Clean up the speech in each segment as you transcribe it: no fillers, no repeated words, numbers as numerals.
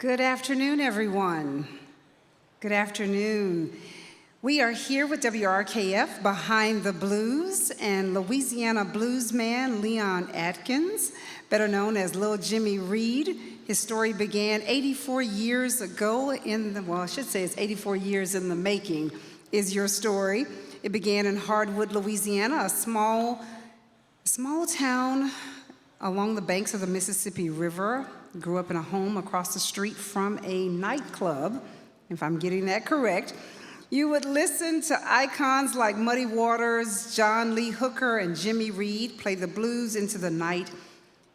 Good afternoon, everyone. Good afternoon. We are here with WRKF Behind the Blues and Louisiana bluesman Leon Atkins, better known as Lil Jimmy Reed. His story began 84 years ago I should say it's 84 years in the making is your story. It began in Hardwood, Louisiana, a small town along the banks of the Mississippi River. Grew up in a home across the street from a nightclub, if I'm getting that correct. You would listen to icons like Muddy Waters, John Lee Hooker, and Jimmy Reed play the blues into the night,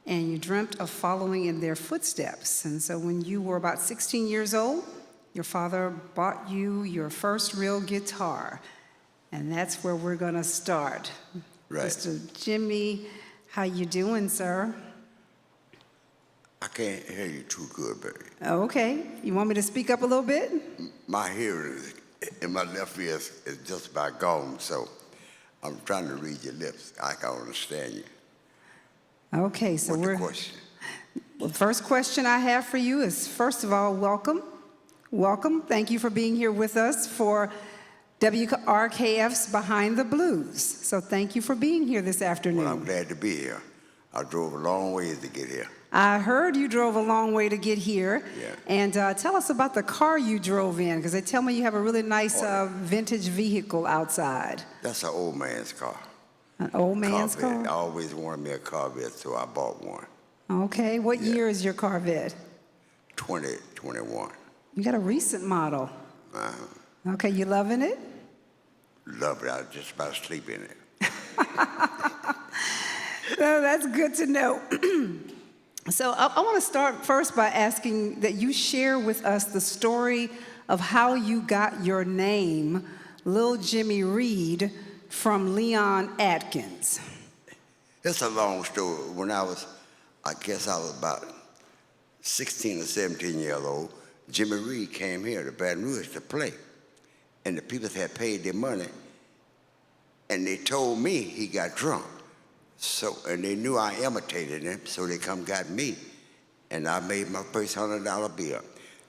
and you dreamt of following in their footsteps. And so when you were about 16 years old, your father bought you your first real guitar, and that's where we're gonna start. Right. Mr. Jimmy, how you doing, sir? I can't hear you too good, baby. Okay, you want me to speak up a little bit? My hearing in my left ear is just about gone, so I'm trying to read your lips. I can understand you. Okay, so What's the question? Well, the first question I have for you is, first of all, welcome. Welcome. Thank you for being here with us for WRKF's Behind the Blues. So thank you for being here this afternoon. Well, I'm glad to be here. I drove a long ways to get here. I heard you drove a long way to get here. Yeah. And tell us about the car you drove in, because they tell me you have a really nice vintage vehicle outside. That's an old man's car. An old man's Corvette. I car? always wanted me a Corvette, so I bought one. Okay, what year is your Corvette? 2021. You got a recent model. Uh-huh. Okay, you loving it? Love it. I was just about to sleep in it. Well, that's good to know. So I want to start first by asking that you share with us the story of how you got your name, Lil Jimmy Reed, from Leon Atkins. It's a long story. When I guess I was about 16 or 17 years old, Jimmy Reed came here to Baton Rouge to play. And the people had paid their money, and they told me he got drunk. And they knew I imitated him, so they come got me. And I made my first $100 bill.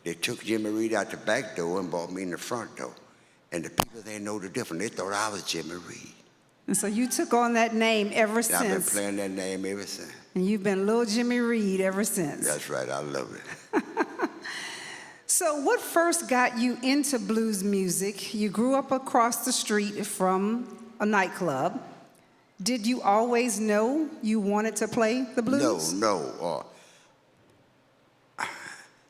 They took Jimmy Reed out the back door and brought me in the front door. And the people, they know the difference. They thought I was Jimmy Reed. And so you took on that name ever since. I've been playing that name ever since. And you've been Lil Jimmy Reed ever since. That's right, I love it. So what first got you into blues music? You grew up across the street from a nightclub. Did you always know you wanted to play the blues? No.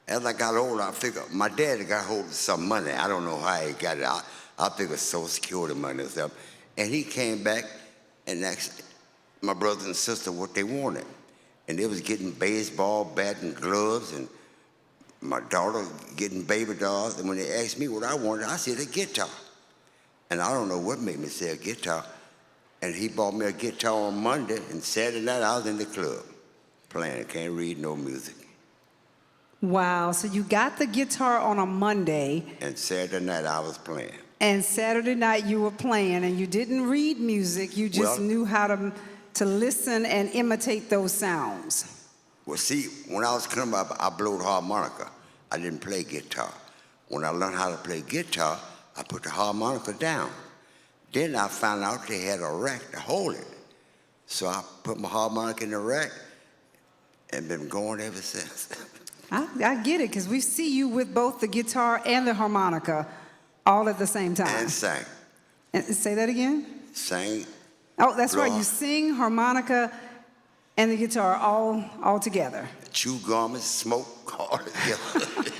As I got older, I figured my daddy got hold of some money. I don't know how he got it. I figured Social Security money and stuff. And he came back and asked my brothers and sisters what they wanted. And they was getting baseball bat and gloves, and my daughter getting baby dolls. And when they asked me what I wanted, I said a guitar. And I don't know what made me say a guitar. And he bought me a guitar on Monday, and Saturday night I was in the club playing. Can't read no music. Wow, so you got the guitar on a Monday. And Saturday night I was playing. And Saturday night you were playing, and you didn't read music, you just knew how to listen and imitate those sounds. Well, see, when I was coming up, I blowed harmonica. I didn't play guitar. When I learned how to play guitar, I put the harmonica down. Then I found out they had a rack to hold it. So I put my harmonica in the rack and been going ever since. I get it, because we see you with both the guitar and the harmonica all at the same time. And sang. And say that again? Sang. Oh, that's right. You sing, harmonica, and the guitar all together. Chew garments, smoke, all together.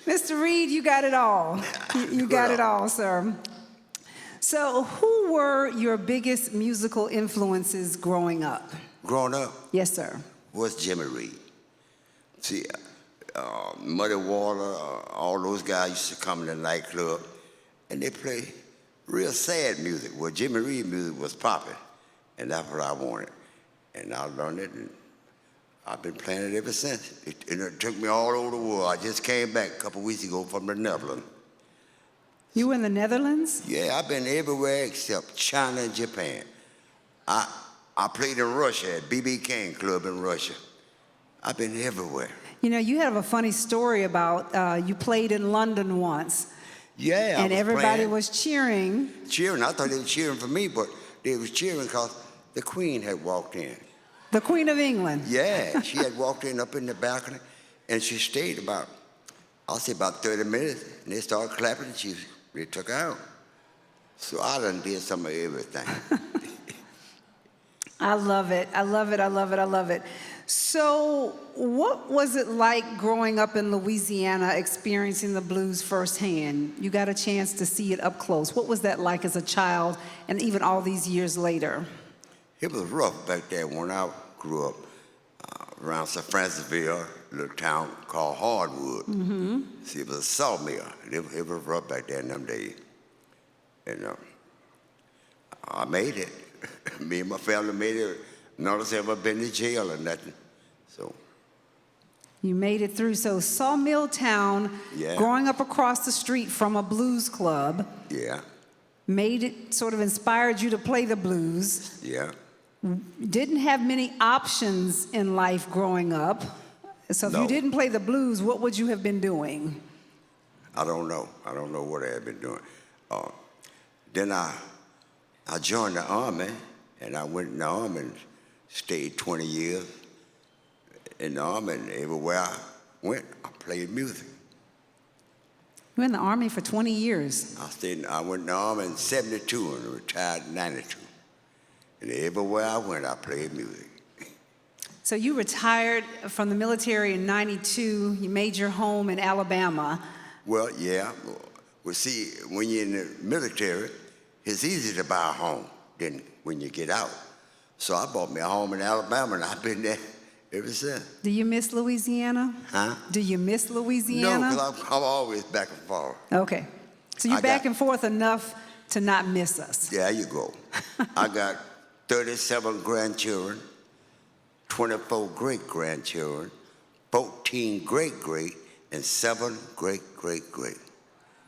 Mr. Reed, you got it all. You got it all, sir. So who were your biggest musical influences growing up? Growing up? Yes, sir. Was Jimmy Reed. See, Muddy Waters, all those guys used to come to the nightclub, and they play real sad music. Well, Jimmy Reed music was popping, and that's what I wanted. And I learned it, and I've been playing it ever since. It took me all over the world. I just came back a couple weeks ago from the Netherlands. You were in the Netherlands? Yeah, I've been everywhere except China and Japan. I played in Russia at B.B. King Club in Russia. I've been everywhere. You know, you have a funny story about you played in London once, Yeah, and I was everybody playing, was cheering. cheering. I thought they were cheering for me, but they was cheering because the Queen had walked in. The Queen of England. Yeah, she had walked in up in the balcony, and she stayed about, I'll say about 30 minutes, and they started clapping, and they took her out. So I done did some of everything. I love it. I love it. I love it. I love it. So, what was it like growing up in Louisiana, experiencing the blues firsthand? You got a chance to see it up close. What was that like as a child, and even all these years later? It was rough back there when I grew up around St. Francisville, a little town called Hardwood. Mm-hmm. See, it was a sawmill. It was rough back there in them days. And I made it. Me and my family made it. None of us ever been to jail or nothing. So, You made it through. So, Sawmill Town, yeah, growing up across the street from a blues club, yeah, made it, sort of inspired you to play the blues. yeah. Didn't have many options in life growing up. So if No. you didn't play the blues, what would you have been doing? I don't know. I don't know what I had been doing. Then I joined the Army, and I went in the Army and stayed 20 years in the Army, and everywhere I went, I played music. You were in the Army for 20 years. I went in the Army in 72 and retired in 92. And everywhere I went, I played music. So you retired from the military in 92. You made your home in Alabama. Well, yeah. Well, see, when you're in the military, it's easy to buy a home than when you get out. So I bought me a home in Alabama, and I've been there ever since. Do you miss Louisiana? Huh? Do you miss Louisiana? No, because I'm always back and forth. Okay. So you're back and forth enough to not miss us. There you go. I got 37 grandchildren, 24 great-grandchildren, 14 great-great, and 7 great-great-great.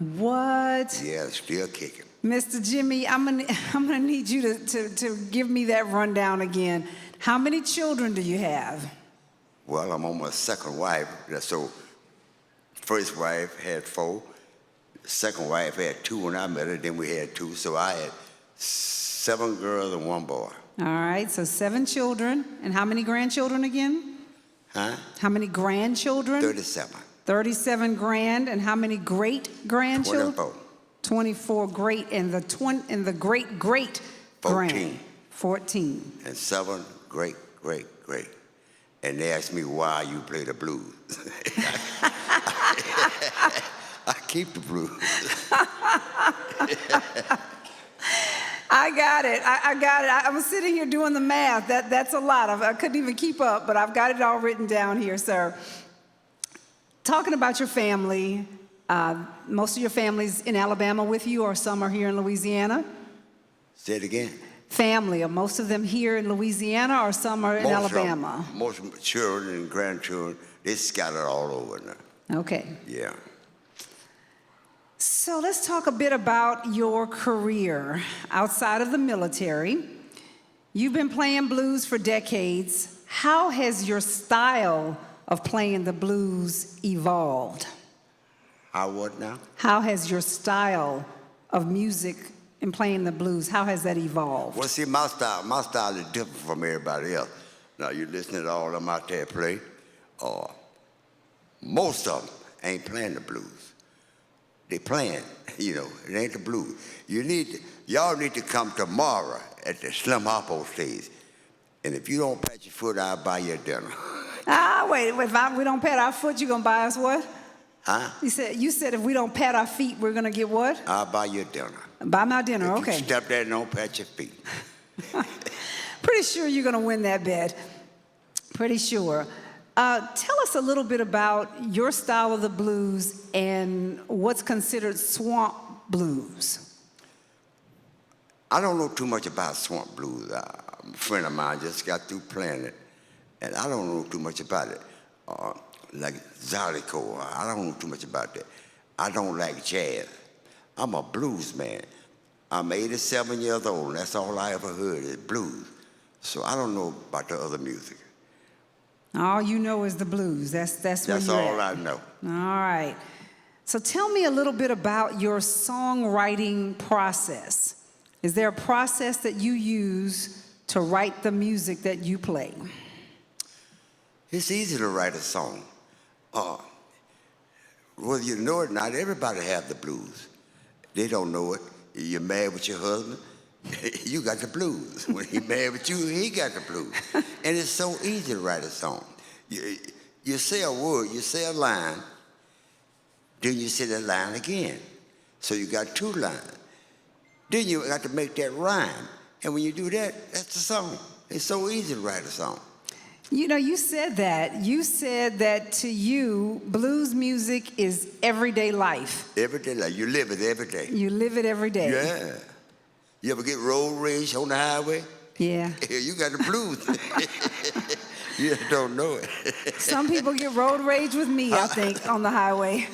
What? Yeah, still kicking. Mr. Jimmy, I'm gonna need you to give me that rundown again. How many children do you have? Well, I'm on my second wife. So, first wife had 4. Second wife had 2 when I met her. Then we had 2. So I had 7 girls and 1 boy. All right, so 7 children. And how many grandchildren again? Huh? How many grandchildren? 37. 37 grand. And how many great-grandchildren? 24. 24 great, and the great-great 14. grand. 14. And 7 great-great-great. And they asked me why you play the blues. I keep the blues. I got it. I got it. I was sitting here doing the math. That's a lot. I couldn't even keep up, but I've got it all written down here, sir. Talking about your family, most of your family's in Alabama with you, or some are here in Louisiana? Say it again. Family, are most of them here in Louisiana, or some are in Alabama? Most of my children and grandchildren, they scattered all over now. Okay. Yeah. So let's talk a bit about your career outside of the military. You've been playing blues for decades. How has your style of playing the blues evolved? How what now? How has your style of music and playing the blues, how has that evolved? Well, see, my style is different from everybody else. Now, you're listening to all of them out there play. Most of them ain't playing the blues. They playing, it ain't the blues. Y'all need to come tomorrow at the Slim Hoppo stage. And if you don't pat your foot, I'll buy you a dinner. Wait, if we don't pat our foot, you gonna buy us what? Huh? You said if we don't pat our feet, we're gonna get what? I'll buy you a dinner. Buy my dinner, if okay. You step there and don't pat your feet. Pretty sure you're gonna win that bet. Pretty sure. Tell us a little bit about your style of the blues and what's considered swamp blues. I don't know too much about swamp blues. A friend of mine just got through playing it, and I don't know too much about it. Like Zydeco, I don't know too much about that. I don't like jazz. I'm a blues man. I'm 87 years old, and that's all I ever heard is blues. So I don't know about the other music. All you know is the blues. That's where That's you're all at. I know. All right. So tell me a little bit about your songwriting process. Is there a process that you use to write the music that you play? It's easy to write a song. Whether you know it or not, everybody have the blues. They don't know it. You're mad with your husband, you got the blues. When he mad with you, he got the blues. And it's so easy to write a song. You say a word, you say a line, then you say that line again. So you got two lines. Then you got to make that rhyme. And when you do that, that's the song. It's so easy to write a song. You know, you said that. You said that to you, blues music is everyday life. Everyday life. You live it every day. You live it every day. Yeah. You ever get road rage on the highway? Yeah. You got the blues. You just don't know it. Some people get road rage with me, I think, on the highway.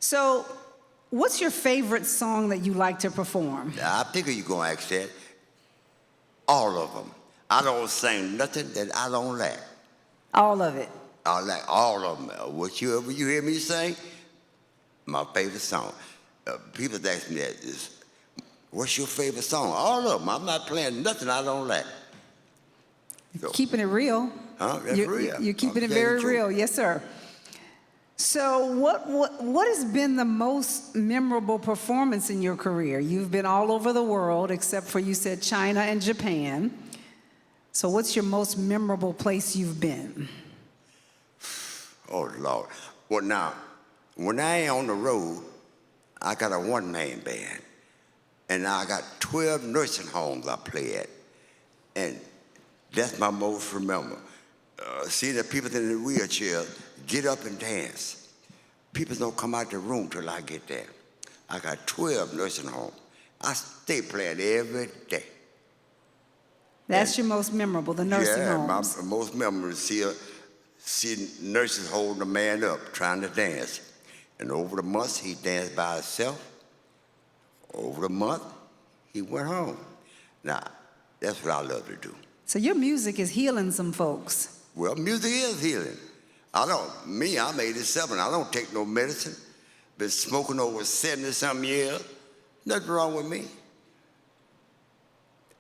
So, what's your favorite song that you like to perform? I figure you're going to ask that. All of them. I don't sing nothing that I don't like. All of it. I like all of them. Whatever you hear me sing, my favorite song. People ask me that, what's your favorite song? All of them. I'm not playing nothing I don't like. So, Keeping it real. That's real. You're keeping I'm it very telling you. real. Yes, sir. So what has been the most memorable performance in your career? You've been all over the world, except for, you said, China and Japan. So what's your most memorable place you've been? Oh, Lord. Well, now, when I ain't on the road, I got a one-man band. And I got 12 nursing homes I play at. And that's my most remember. Seeing the people in the wheelchair get up and dance. People don't come out the room till I get there. I got 12 nursing homes. I stay playing every day. That's your most memorable, the nursing homes. My most memorable is see nurses holding a man up trying to dance. And over the months, he danced by himself. Over the month, he went home. Now, that's what I love to do. So your music is healing some folks. Well, music is healing. I'm 87. I don't take no medicine. Been smoking over 70-something years. Nothing wrong with me.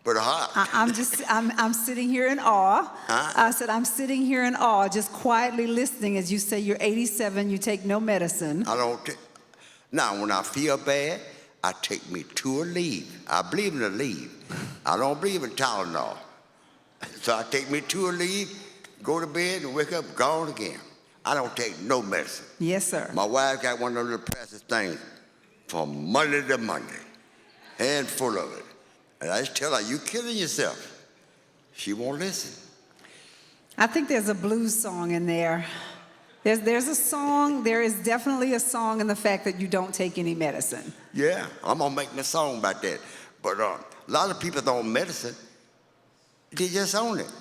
But I'm sitting here in awe. Huh? I said, I'm sitting here in awe, just quietly listening as you say you're 87, you take no medicine. I don't take. Now, when I feel bad, I take me to a leave. I believe in a leave. I don't believe in Tylenol. So I take me to a leave, go to bed, and wake up, gone again. I don't take no medicine. Yes, sir. My wife got one of those little precious things from Monday to Monday, handful of it. And I just tell her, you killing yourself. She won't listen. I think there's a blues song in there. There's a song, there is definitely a song in the fact that you don't take any medicine. Yeah, I'm gonna make me a song about that. But a lot of people don't medicine. They just own it.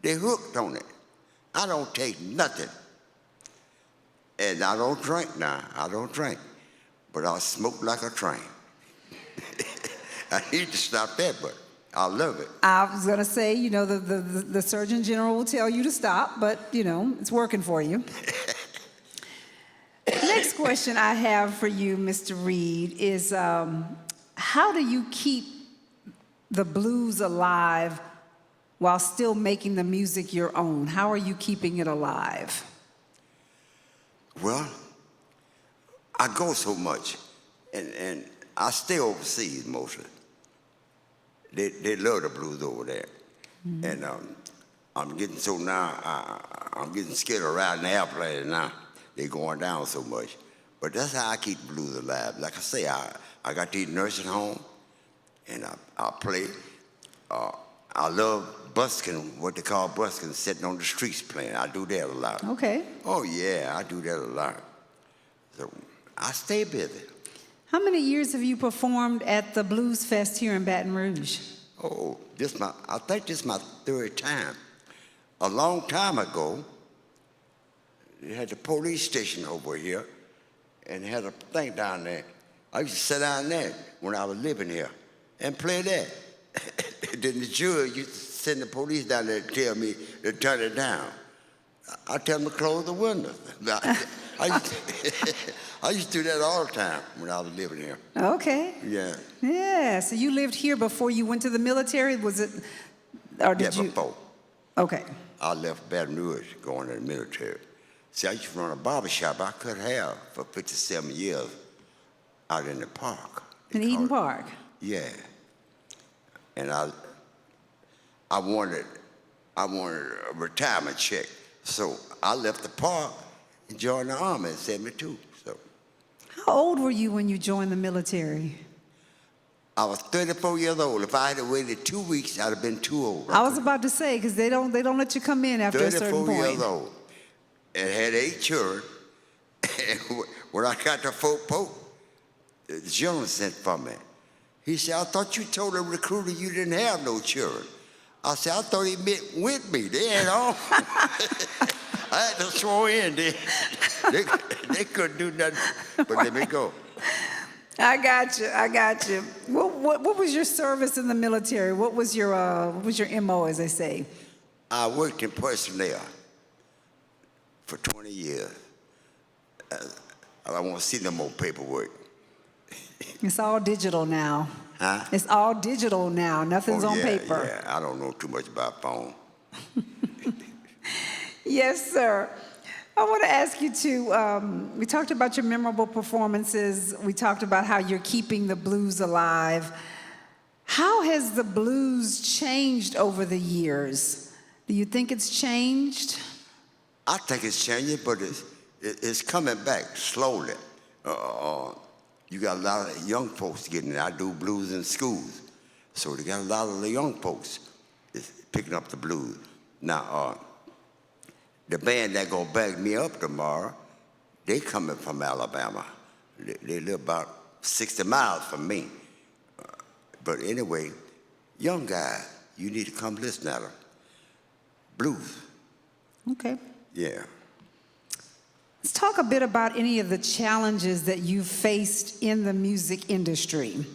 They hooked on it. I don't take nothing. And I don't drink now. I don't drink. But I smoke like a train. I need to stop that, but I love it. I was going to say, you know, the Surgeon General will tell you to stop, but, you know, it's working for you. Next question I have for you, Mr. Reed, is how do you keep the blues alive while still making the music your own? How are you keeping it alive? Well, I go so much, and I stay overseas mostly. They love the blues over there. Mm-hmm. And I'm getting so now, I'm getting scared of riding the airplane now. They're going down so much. But that's how I keep the blues alive. Like I say, I got these nursing homes, and I play. I love busking, what they call busking, sitting on the streets playing. I do that a lot. Okay. Oh, yeah, I do that a lot. So I stay busy. How many years have you performed at the Blues Fest here in Baton Rouge? Oh, I think this is my third time. A long time ago, they had the police station over here, and they had a thing down there. I used to sit down there when I was living here and play that. Then the jury used to send the police down there to tell me to turn it down. I tell them to close the windows. I used to do that all the time when I was living here. Okay. Yeah. Yeah. So you lived here before you went to the military? Was it, or did you? Before. Okay. I left Baton Rouge going to the military. See, I used to run a barber shop I could have for 57 years out in the park. In Eden Park? Yeah. And I wanted a retirement check. So I left the park and joined the Army in 72. So How old were you when you joined the military? I was 34 years old. If I had waited 2 weeks, I'd have been too old. I was about to say, because they don't let you come in after a certain 34 point. years old. And had 8 children. And when I got to Fort Polk, the general sent for me. He said, I thought you told a recruiter you didn't have no children. I said, I thought he meant with me. They ain't all. I had to throw in. They couldn't do nothing but let me go. I got you. What was your service in the military? What was your MO, as they say? I worked in personnel for 20 years. I don't want to see no more paperwork. It's all digital now. Huh? It's all digital now. Nothing's on paper. Yeah, I don't know too much about phone. Yes, sir. I want to ask you to, we talked about your memorable performances. We talked about how you're keeping the blues alive. How has the blues changed over the years? Do you think it's changed? I think it's changing, but it's coming back slowly. You got a lot of young folks getting it. I do blues in schools. So they got a lot of the young folks is picking up the blues. Now, the band that gonna back me up tomorrow, they coming from Alabama. They live about 60 miles from me. But anyway, young guys, you need to come listen to them. Blues. Okay. Yeah. Let's talk a bit about any of the challenges that you've faced in the music industry.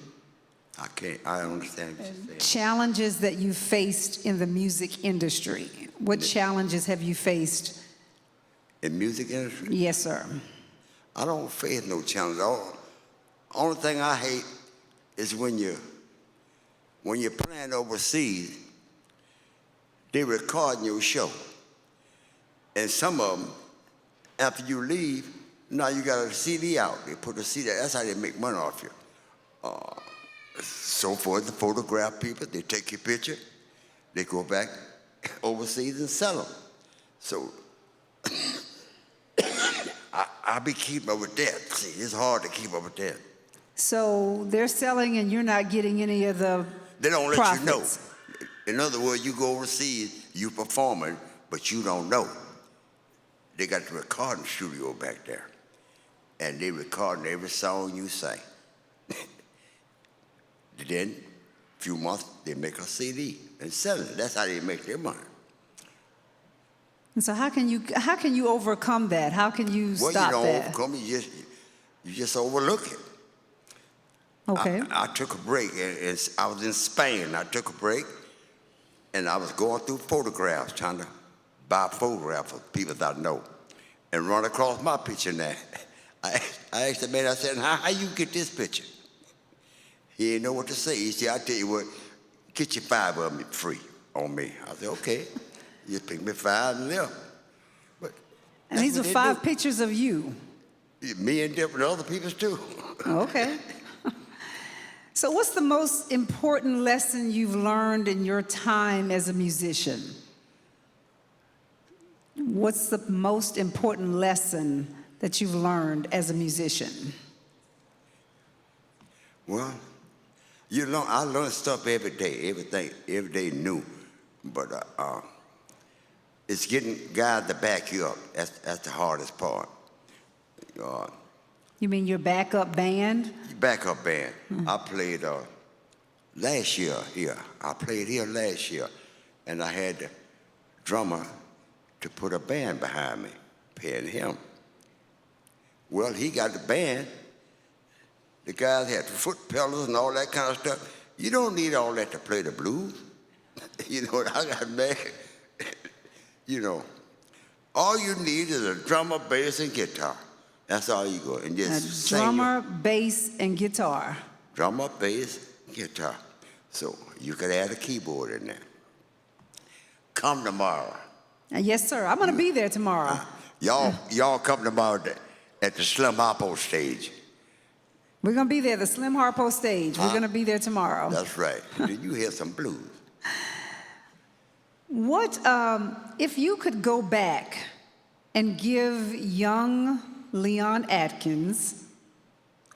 I understand what you're saying. Challenges that you've faced in the music industry. What challenges have you faced? In music industry? Yes, sir. I don't face no challenge. Only thing I hate is when you're playing overseas, they recording your show. And some of them, after you leave, now you got a CD out. They put a CD out. That's how they make money off you. So forth, the photograph people, they take your picture, they go back overseas and sell them. So I be keeping up with that. See, it's hard to keep up with that. So they're selling and you're not getting any of the They don't let profits. you know. In other words, you go overseas, you performing, but you don't know. They got the recording studio back there, and they recording every song you sing. Then, a few months, they make a CD and sell it. That's how they make their money. And so how can you overcome that? How can you stop that? Well, you don't overcome it. You just overlook it. Okay. I took a break, and I was in Spain. I took a break, and I was going through photographs, trying to buy photographs of people that I know, and run across my picture now. I asked the man, I said, how you get this picture? He didn't know what to say. He said, I tell you what, get you 5 of them free on me. I said, okay. You just pick me 5 and left. But And these are 5 pictures of you. Me and different other people too. Okay. So what's the most important lesson you've learned in your time as a musician? What's the most important lesson that you've learned as a musician? Well, I learn stuff every day, every day new. But it's getting guys to back you up. That's the hardest part. You mean your backup band? Backup band. I played last year here. I played here last year, and I had the drummer to put a band behind me, paying him. Well, he got the band. The guys had foot pedals and all that kind of stuff. You don't need all that to play the blues. You know, I got mad. You know, all you need is a drummer, bass, and guitar. That's all you go. And just A sing drummer, bass, and guitar. drummer, bass, guitar. So you could add a keyboard in there. Come tomorrow. Yes, sir. I'm going to be there tomorrow. Y'all come tomorrow at the Slim Harpo stage. We're going to be there, the Slim Harpo stage. We're going to be there tomorrow. That's right. Did you hear some blues? What, if you could go back and give young Leon Atkins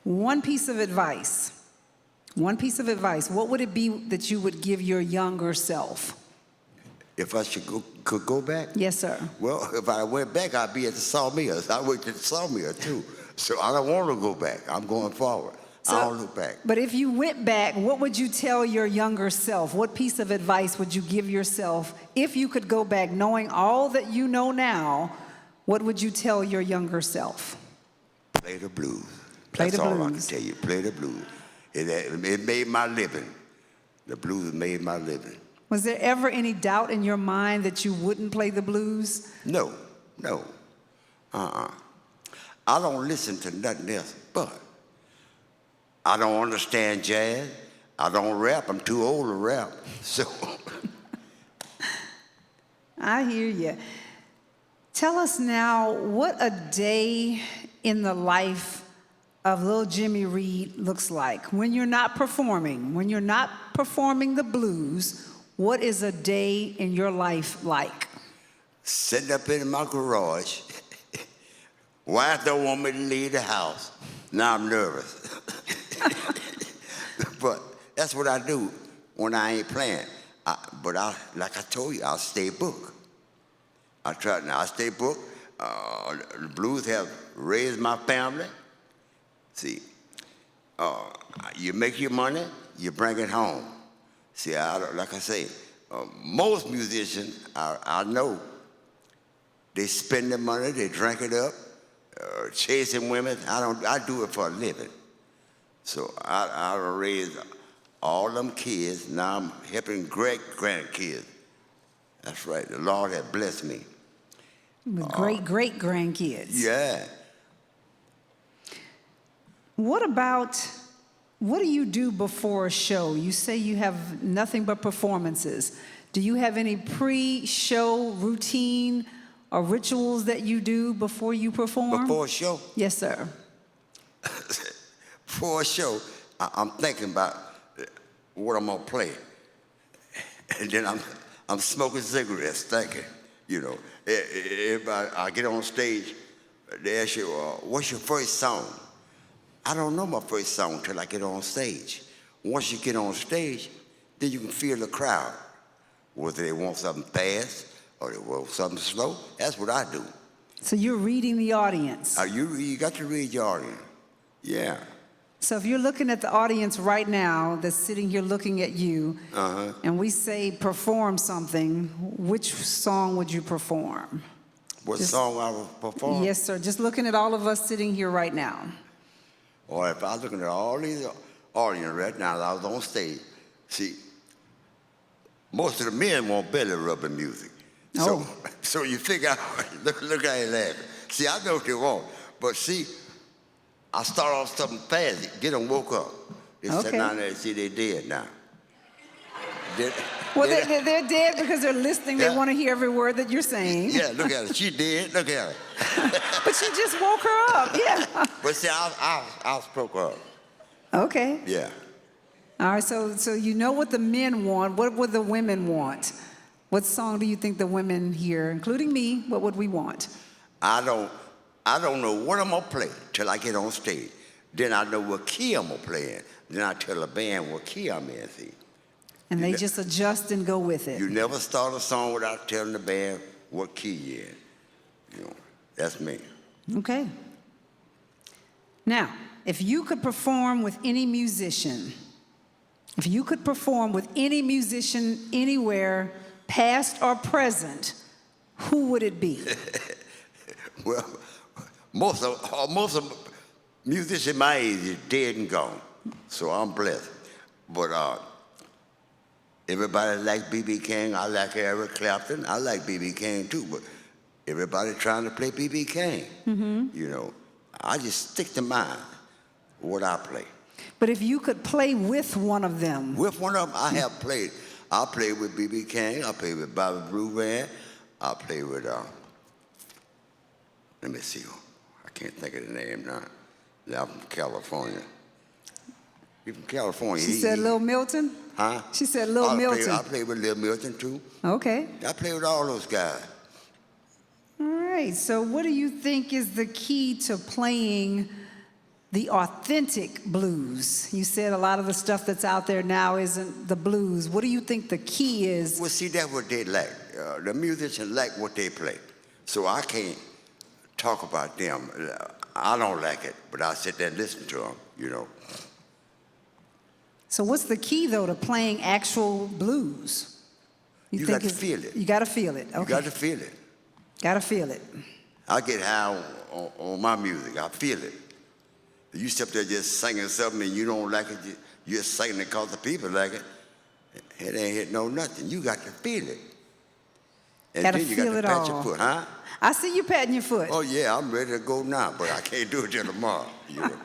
one piece of advice, what would it be that you would give your younger self? If I could go back? Yes, sir. Well, if I went back, I'd be at the sawmills. I worked at the sawmill, too. So I don't want to go back. I'm going forward. I don't look back. But if you went back, what would you tell your younger self? What piece of advice would you give yourself if you could go back, knowing all that you know now? What would you tell your younger self? Play the blues. Play the That's all I can blues. tell you. Play the blues. It made my living. The blues made my living. Was there ever any doubt in your mind that you wouldn't play the blues? No. I don't listen to nothing else, but I don't understand jazz. I don't rap. I'm too old to rap. So I hear you. Tell us now what a day in the life of Lil Jimmy Reed looks like. When you're not performing the blues, what is a day in your life like? sitting up in my garage. Wife don't want me to leave the house. Now I'm nervous. But that's what I do when I ain't playing. Like I told you, I'll stay booked. I stay booked. The blues have raised my family. See, you make your money, you bring it home. See, like I say, most musicians, I know, they spend their money, they drink it up, chasing women. I do it for a living. So I raised all them kids. Now I'm helping great-grandkids. That's right. The Lord has blessed me. With great-great-grandkids. Yeah. What do you do before a show? You say you have nothing but performances. Do you have any pre-show routine or rituals that you do before you perform? Before a show? Yes, sir. Before a show, I'm thinking about what I'm gonna play, and then I'm smoking cigarettes, thinking, you know. If I get on stage, they ask you, "What's your first song?" I don't know my first song till I get on stage. Once you get on stage, then you can feel the crowd, whether they want something fast or they want something slow. That's what I do. So you're reading the audience. You got to read your audience. Yeah. So if you're looking at the audience right now that's sitting here looking at you, and we say perform something, which song would you perform? What song I will perform? Yes, sir. Just looking at all of us sitting here right now. Or if I was looking at all these audience right now, I was on stage. See, most of the men want belly rubbing music. Oh. So you figure out, look how they laughing. See, I know what they want. But see, I start off something fast, get them woke up. They sit down there and see they dead now. They're dead because they're listening. Yeah. They want to hear every word that you're saying. Yeah, look at her. She dead. Look at her. But you just woke her up. Yeah. But see, I'll spoke her up. Okay. Yeah. All right. So you know what the men want. What would the women want? What song do you think the women here, including me, what would we want? I don't know what I'm gonna play till I get on stage. Then I know what key I'm gonna play in. Then I tell the band what key I'm in. See. And they just adjust and go with it. You never start a song without telling the band what key you're in. You know, that's me. Okay. Now, if you could perform with any musician, anywhere, past or present, who would it be? Well, most of musicians my age is dead and gone, so I'm blessed. But Everybody like B.B. King. I like Eric Clapton. I like B.B. King too, but everybody trying to play B.B. King. You know, I just stick to mine, what I play. But if you could play with one of them. With one of them, I have played. I played with B.B. King. I played with Bobby Blue Band. I played with, let me see. I can't think of the name now. I'm from California. You from California? She said Lil Milton? Huh? She said Lil Milton. I played with Lil Milton too. Okay. I played with all those guys. All right. So what do you think is the key to playing the authentic blues? You said a lot of the stuff that's out there now isn't the blues. What do you think the key is? Well, see, that's what they like. The musicians like what they play. So I can't talk about them. I don't like it, but I sit there and listen to them, you know. So what's the key, though, to playing actual blues? You got to feel it. You got to feel it. Okay. You got to feel it. Got to feel it. I get high on my music. I feel it. You sit there just singing something and you don't like it, you're just singing it because the people like it. It ain't hit no nothing. You got to feel it. And Gotta then you feel got it to pat all. your foot, huh? I see you patting your foot. Oh, yeah, I'm ready to go now, but I can't do it till tomorrow. You know?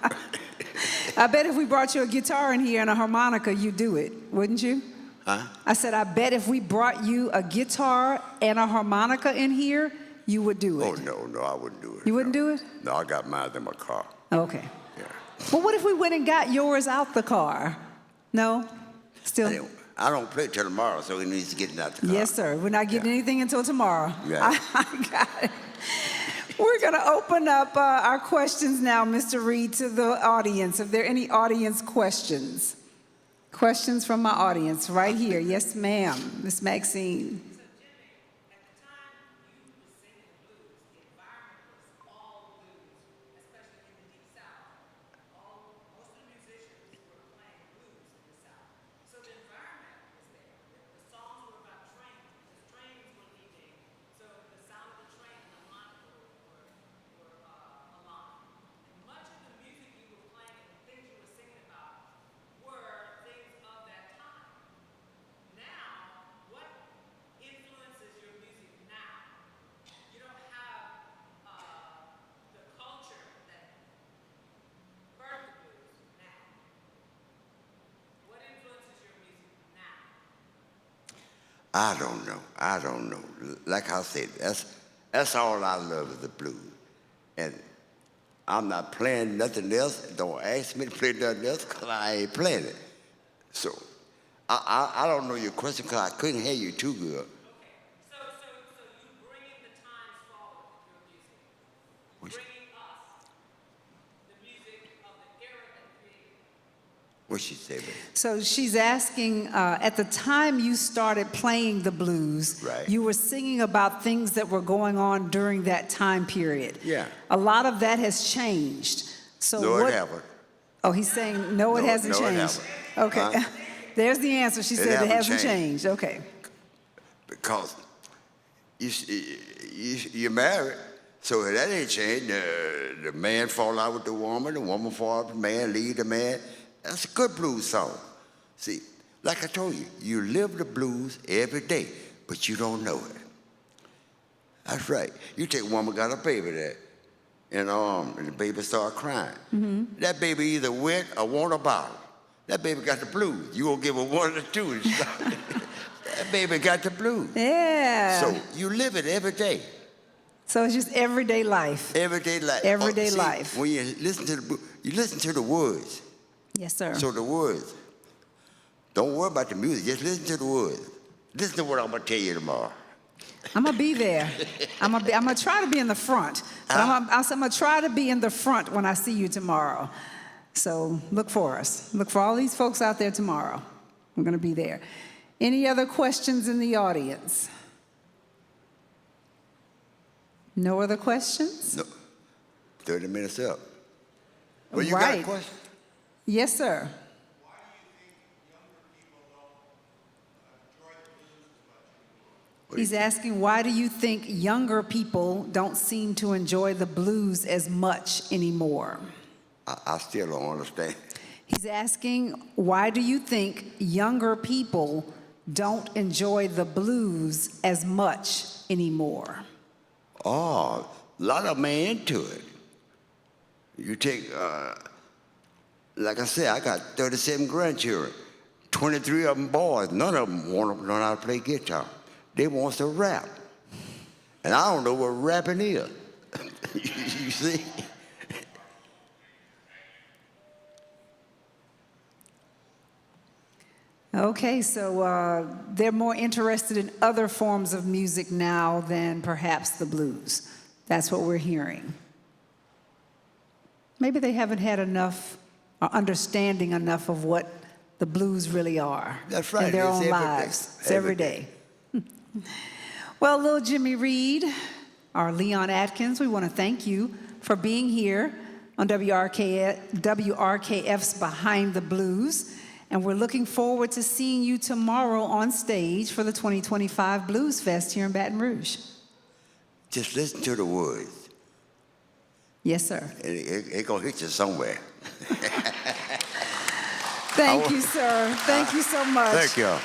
I bet if we brought you a guitar in here and a harmonica, you'd do it, wouldn't you? Huh? I said, I bet if we brought you a guitar and a harmonica in here, you would do it. Oh, no, I wouldn't do it. You wouldn't do it? No, I got mine in my car. Okay. Yeah. Well, what if we went and got yours out the car? No? Still? I don't play till tomorrow, so he needs to get it out the car. Yes, sir. We're not getting anything until tomorrow. Yeah. I got it. We're going to open up our questions now, Mr. Reed, to the audience. If there are any audience questions. Questions from my audience right here. Yes, ma'am. Miss Maxine. I don't know. Like I said, that's all I love is the blues. And I'm not playing nothing else. Don't ask me to play nothing else because I ain't playing it. So I don't know your question because I couldn't hear you too good. So you bringing the times forward with your music, bringing us the music of the era that created. What she say, baby? So she's asking, at the time you started playing the blues, Right. you were singing about things that were going on during that time period. Yeah. A lot of that has changed. So No, what? it haven't. Oh, he's saying no, it No, hasn't no, it changed. haven't. Okay. Huh? There's the answer. She said it haven't hasn't changed. changed. Okay. Because you're married, so that ain't changed. The man fall out with the woman fall out with the man, leave the man. That's a good blues song. See, like I told you, you live the blues every day, but you don't know it. That's right. You take a woman got a baby there, and the baby start crying. Mm-hmm. That baby either wet or want a bottle. That baby got the blues. You gonna give her one or two and start. That baby got the blues. Yeah. So you live it every day. So it's just everyday life. Everyday life. Everyday See, life. When you listen to you listen to the words. Yes, sir. So the words. Don't worry about the music. Just listen to the words. Listen to what I'm gonna tell you tomorrow. I'm gonna be there. I'm gonna try to be in the front. But I'm gonna try to be in the front when I see you tomorrow. So look for us. Look for all these folks out there tomorrow. I'm gonna be there. Any other questions in the audience? No other questions? No. 30 minutes up. Well, you got Right. a question? Yes, sir. He's asking, why do you think younger people don't seem to enjoy the blues as much anymore? I still don't understand. He's asking, why do you think younger people don't enjoy the blues as much anymore? Oh, a lot of them ain't into it. You take, like I said, I got 37 grandchildren, 23 of them boys. None of them want to learn how to play guitar. They want to rap. And I don't know what rapping is. You see? Okay, so they're more interested in other forms of music now than perhaps the blues. That's what we're hearing. Maybe they haven't had enough or understanding enough of what the blues really are. That's right. In their It's own every lives. day. It's every day. Well, Lil Jimmy Reed, or Leon Atkins, we want to thank you for being here on WRKF's Behind the Blues. And we're looking forward to seeing you tomorrow on stage for the 2025 Blues Fest here in Baton Rouge. Just listen to the words. Yes, sir. And it's going to hit you somewhere. Thank you, sir. Thank you so much. Thank you.